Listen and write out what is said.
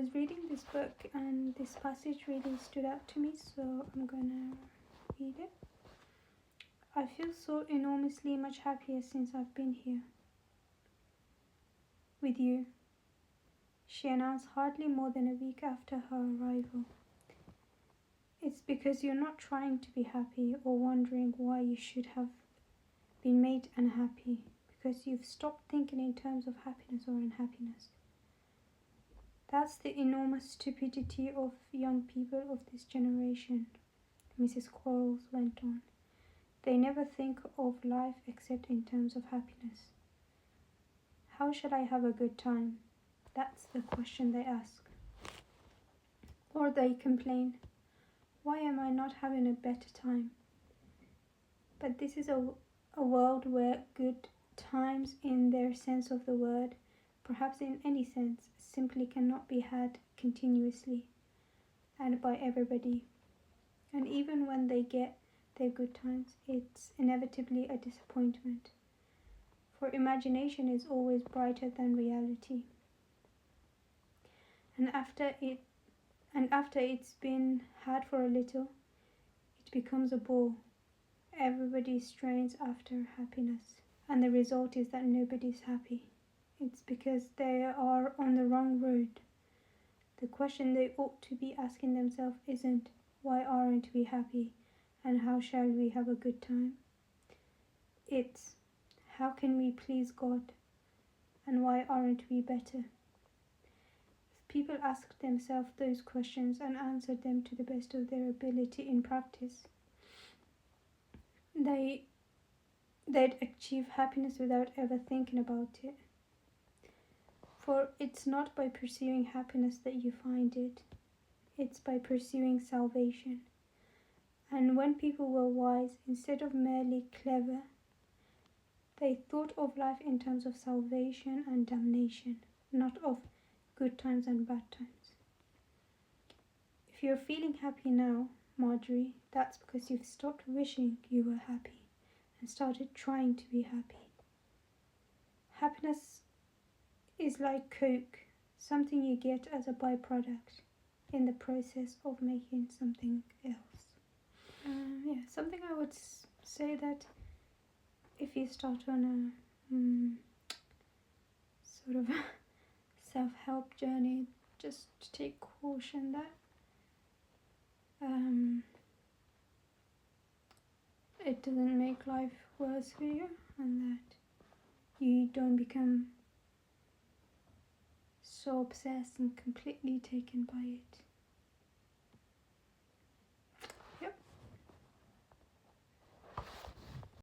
was reading this book and this passage really stood out to me, so I'm gonna read it. I feel so enormously much happier since I've been here. With you, she announced hardly more than a week after her arrival. It's because you're not trying to be happy or wondering why you should have been made unhappy, because you've stopped thinking in terms of happiness or unhappiness. That's the enormous stupidity of young people of this generation, Mrs. Quarles went on. They never think of life except in terms of happiness. How shall I have a good time? That's the question they ask. Or they complain, why am I not having a better time? But this is a world where good times in their sense of the word, perhaps in any sense, simply cannot be had continuously and by everybody. And even when they get their good times, it's inevitably a disappointment. For imagination is always brighter than reality. And after it's been had for a little, it becomes a bore. Everybody strains after happiness, and the result is that nobody's happy. It's because they are on the wrong road. The question they ought to be asking themselves isn't, why aren't we happy, and how shall we have a good time? It's, how can we please God, and why aren't we better? If people asked themselves those questions and answered them to the best of their ability in practice, they'd achieve happiness without ever thinking about it. For it's not by pursuing happiness that you find it, it's by pursuing salvation. And when people were wise, instead of merely clever, they thought of life in terms of salvation and damnation, not of good times and bad times. If you're feeling happy now, Marjorie, that's because you've stopped wishing you were happy and started trying to be happy. Happiness is like Coke, something you get as a byproduct in the process of making something else. Something I would say that if you start on a sort of a self-help journey, just take caution that it doesn't make life worse for you, and that you don't become so obsessed and completely taken by it.